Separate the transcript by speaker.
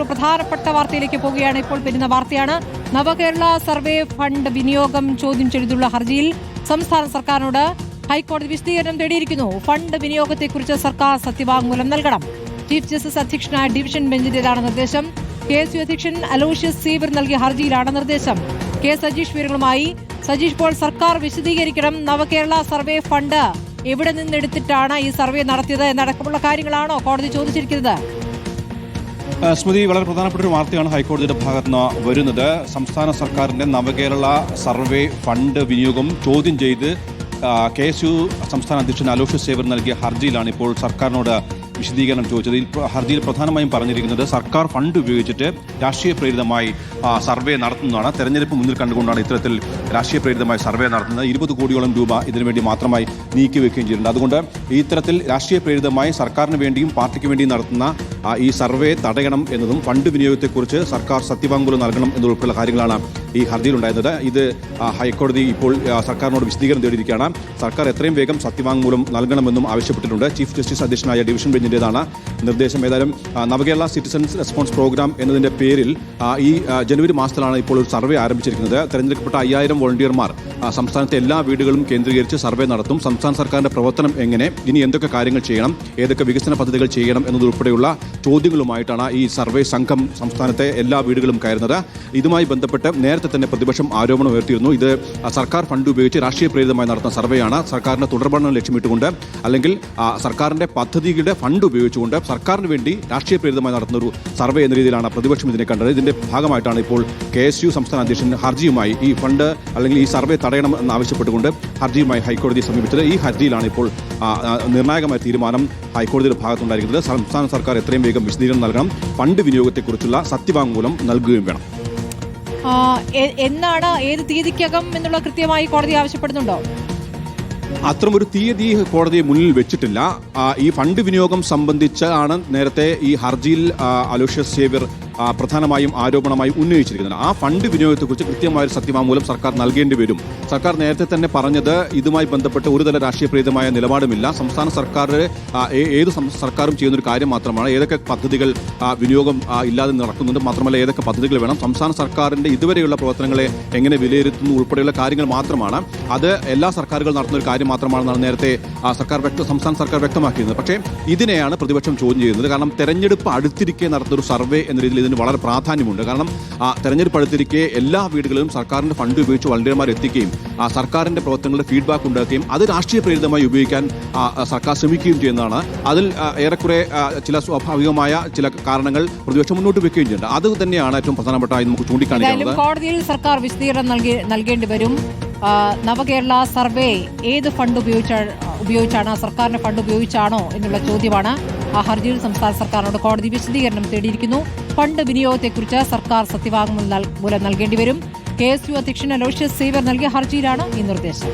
Speaker 1: മറ്റൊരു പ്രധാനപ്പെട്ട വാർത്തയിലേക്ക് പോവുകയാണ്. ഇപ്പോൾ വരുന്ന വാർത്തയാണ്. നവകേരള സർവേ ഫണ്ട് വിനിയോഗം ചോദ്യം ചെയ്തുള്ള ഹർജിയിൽ സംസ്ഥാന സർക്കാരിനോട് ഹൈക്കോടതി വിശദീകരണം തേടിയിരിക്കുന്നു. ഫണ്ട് വിനിയോഗത്തെക്കുറിച്ച് സർക്കാർ സത്യവാങ്മൂലം നൽകണം. ചീഫ് ജസ്റ്റിസ് അധ്യക്ഷനായ ഡിവിഷൻ ബെഞ്ചിന്റേതാണ് നിർദ്ദേശം. KSU അധ്യക്ഷൻ അലോഷ്യസ് സീവർ നൽകിയ ഹർജിയിലാണ് നിർദ്ദേശം. സജീഷ് വിവരങ്ങളുമായി. സജീഷ്, ഇപ്പോൾ സർക്കാർ വിശദീകരിക്കണം. നവകേരള സർവേ ഫണ്ട് എവിടെ നിന്നെടുത്തിട്ടാണ് ഈ സർവേ നടത്തിയത് എന്നടക്കമുള്ള കാര്യങ്ങളാണോ കോടതി ചോദിച്ചിരിക്കുന്നത്?
Speaker 2: സ്മൃതി, വളരെ പ്രധാനപ്പെട്ട ഒരു വാർത്തയാണ് ഹൈക്കോടതിയുടെ ഭാഗത്തുനിന്ന് വരുന്നത്. സംസ്ഥാന സർക്കാരിന്റെ നവകേരള സർവേ ഫണ്ട് വിനിയോഗം ചോദ്യം ചെയ്ത് KSU സംസ്ഥാന അധ്യക്ഷൻ അലോഷ്യസ് സേവർ നൽകിയ ഹർജിയിലാണ് ഇപ്പോൾ സർക്കാരിനോട് വിശദീകരണം ചോദിച്ചത്. ഈ ഹർജിയിൽ പ്രധാനമായും പറഞ്ഞിരിക്കുന്നത് സർക്കാർ ഫണ്ട് ഉപയോഗിച്ചിട്ട് രാഷ്ട്രീയ പ്രേരിതമായി സർവേ നടത്തുന്നതാണ്. തെരഞ്ഞെടുപ്പ് മുന്നിൽ കണ്ടുകൊണ്ടാണ് ഇത്തരത്തിൽ രാഷ്ട്രീയ പ്രേരിതമായി സർവേ നടത്തുന്നത്. 20 കോടിയോളം രൂപ ഇതിനുവേണ്ടി മാത്രമായി നീക്കിവെക്കുകയും ചെയ്തിട്ടുണ്ട്. അതുകൊണ്ട് ഇത്തരത്തിൽ രാഷ്ട്രീയ പ്രേരിതമായി സർക്കാരിന് വേണ്ടിയും പാർട്ടിക്ക് വേണ്ടിയും നടത്തുന്ന ഈ സർവേ തടയണം എന്നതും ഫണ്ട് വിനിയോഗത്തെക്കുറിച്ച് സർക്കാർ സത്യവാങ്മൂലം നൽകണം എന്നതുൾപ്പെടെയുള്ള കാര്യങ്ങളാണ് ഈ ഹർജിയിലുണ്ടായിരുന്നത്. ഇത് ഹൈക്കോടതി ഇപ്പോൾ സർക്കാരിനോട് വിശദീകരണം തേടിയിരിക്കുകയാണ്. സർക്കാർ എത്രയും വേഗം സത്യവാങ്മൂലം നൽകണമെന്നും ആവശ്യപ്പെട്ടിട്ടുണ്ട്. ചീഫ് ജസ്റ്റിസ് അധ്യക്ഷനായ ഡിവിഷൻ ബെഞ്ചിന്റേതാണ് നിർദ്ദേശം. ഏതായാലും നവകേരള സിറ്റിസൺസ് റെസ്പോൺസ് പ്രോഗ്രാം എന്നതിന്റെ പേരിൽ ഈ ജനുവരി മാസത്തിലാണ് ഇപ്പോൾ ഒരു സർവേ ആരംഭിച്ചിരിക്കുന്നത്. തെരഞ്ഞെടുക്കപ്പെട്ട 5000 വോളണ്ടിയർമാർ സംസ്ഥാനത്തെ എല്ലാ വീടുകളും കേന്ദ്രീകരിച്ച് സർവേ നടത്തും. സംസ്ഥാന സർക്കാരിന്റെ പ്രവർത്തനം എങ്ങനെ, ഇനി എന്തൊക്കെ കാര്യങ്ങൾ ചെയ്യണം, ഏതൊക്കെ വികസന പദ്ധതികൾ ചെയ്യണം എന്നതുൾപ്പെടെയുള്ള ചോദ്യങ്ങളുമായിട്ടാണ് ഈ സർവേ സംഘം സംസ്ഥാനത്തെ എല്ലാ വീടുകളും കയറുന്നത്. ഇതുമായി ബന്ധപ്പെട്ട് നേരത്തെ തന്നെ പ്രതിപക്ഷം ആരോപണം ഉയർത്തിയിരുന്നു. ഇത് സർക്കാർ ഫണ്ട് ഉപയോഗിച്ച് രാഷ്ട്രീയ പ്രേരിതമായി നടത്തുന്ന സർവേയാണ്, സർക്കാരിന്റെ തുടർഭരണം ലക്ഷ്യമിട്ടുകൊണ്ട് അല്ലെങ്കിൽ സർക്കാരിന്റെ പദ്ധതികളുടെ ഫണ്ട് ഉപയോഗിച്ചുകൊണ്ട് സർക്കാരിന് വേണ്ടി രാഷ്ട്രീയ പ്രേരിതമായി നടത്തുന്ന ഒരു സർവേ എന്ന രീതിയിലാണ് പ്രതിപക്ഷം ഇതിനെ കണ്ടത്. ഇതിന്റെ ഭാഗമായിട്ടാണ് ഇപ്പോൾ KSU സംസ്ഥാന അധ്യക്ഷൻ ഹർജിയുമായി ഈ ഫണ്ട് അല്ലെങ്കിൽ ഈ സർവേ തടയണം എന്നാവശ്യപ്പെട്ടുകൊണ്ട് ഹർജിയുമായി ഹൈക്കോടതിയെ സമീപിച്ചത്. ഈ ഹർജിയിലാണ് ഇപ്പോൾ നിർണായകമായ തീരുമാനം ഹൈക്കോടതിയുടെ ഭാഗത്തുണ്ടായിരിക്കുന്നത്. സംസ്ഥാന സർക്കാർ എത്രയും വേഗം വിശദീകരണം നൽകണം, ഫണ്ട് വിനിയോഗത്തെക്കുറിച്ചുള്ള സത്യവാങ്മൂലം നൽകുകയും വേണം.
Speaker 1: എന്നാണ്, ഏത് തീയതിക്കകം എന്നുള്ള കൃത്യമായി കോടതി ആവശ്യപ്പെടുന്നുണ്ടോ?
Speaker 2: അത്തരമൊരു തീയതി കോടതിയെ മുന്നിൽ വെച്ചിട്ടില്ല. ഈ ഫണ്ട് വിനിയോഗം സംബന്ധിച്ചാണ് നേരത്തെ ഈ ഹർജിയിൽ അലോഷ്യസ് സേവ്യർ പ്രധാനമായും ആരോപണമായി ഉന്നയിച്ചിരിക്കുന്നത്. ആ ഫണ്ട് വിനിയോഗത്തെക്കുറിച്ച് കൃത്യമായ ഒരു സത്യവാങ്മൂലം സർക്കാർ നൽകേണ്ടി വരും. സർക്കാർ നേരത്തെ തന്നെ പറഞ്ഞത് ഇതുമായി ബന്ധപ്പെട്ട് ഒരുതല രാഷ്ട്രീയ പ്രേരിതമായ നിലപാടുമില്ല. സംസ്ഥാന സർക്കാർ ഏത് സർക്കാരും ചെയ്യുന്നൊരു കാര്യം മാത്രമാണ് ഏതൊക്കെ പദ്ധതികൾ വിനിയോഗം ഇല്ലാതെ നടക്കുന്നുണ്ട്, മാത്രമല്ല ഏതൊക്കെ പദ്ധതികൾ വേണം, സംസ്ഥാന സർക്കാരിന്റെ ഇതുവരെയുള്ള പ്രവർത്തനങ്ങളെ എങ്ങനെ വിലയിരുത്തുന്നു ഉൾപ്പെടെയുള്ള കാര്യങ്ങൾ മാത്രമാണ്. അത് എല്ലാ സർക്കാരുകൾ നടത്തുന്ന ഒരു കാര്യം മാത്രമാണെന്നാണ് നേരത്തെ സംസ്ഥാന സർക്കാർ വ്യക്തമാക്കിയിരുന്നത്. പക്ഷേ ഇതിനെയാണ് പ്രതിപക്ഷം ചോദ്യം ചെയ്യുന്നത്. കാരണം തെരഞ്ഞെടുപ്പ് അടുത്തിരിക്കെ നടത്തുന്ന ഒരു സർവേ എന്ന രീതിയിൽ ഇതിന് വളരെ പ്രാധാന്യമുണ്ട്. കാരണം തെരഞ്ഞെടുപ്പ് അടുത്തിരിക്കെ എല്ലാ വീടുകളിലും സർക്കാരിന്റെ ഫണ്ട് ഉപയോഗിച്ച് വളണ്ടിയർമാർ എത്തിക്കുകയും സർക്കാരിന്റെ പ്രവർത്തനങ്ങളുടെ ഫീഡ്ബാക്ക് ഉണ്ടാക്കുകയും അത് രാഷ്ട്രീയ പ്രേരിതമായി ഉപയോഗിക്കാൻ സർക്കാർ ശ്രമിക്കുകയും ചെയ്യുന്നതാണ്. അതിൽ ഏറെക്കുറെ ചില സ്വാഭാവികമായ ചില കാരണങ്ങൾ പ്രതിപക്ഷം മുന്നോട്ട് വെക്കുകയും ചെയ്യുന്നുണ്ട്. അത് തന്നെയാണ് ഏറ്റവും പ്രധാനപ്പെട്ടതായി നമുക്ക് ചൂണ്ടിക്കാണിക്കുന്നത്.
Speaker 1: കോടതിയിൽ സർക്കാർ വിശദീകരണം നൽകേണ്ടി വരും. നവകേരള സർവേ ഏത് ഫണ്ട് ഉപയോഗിച്ചാണ്, സർക്കാരിന്റെ ഫണ്ട് ഉപയോഗിച്ചാണോ എന്നുള്ള ചോദ്യമാണ് ആ ഹർജിയിൽ സംസ്ഥാന സർക്കാരിനോട് കോടതി വിശദീകരണം തേടിയിരിക്കുന്നു. ഫണ്ട് വിനിയോഗത്തെക്കുറിച്ച് സർക്കാർ സത്യവാങ്മൂലം നൽകേണ്ടി വരും. KSU അധ്യക്ഷൻ അലോഷ്യസ് സേവർ നൽകിയ ഹർജിയിലാണ് ഈ നിർദ്ദേശം.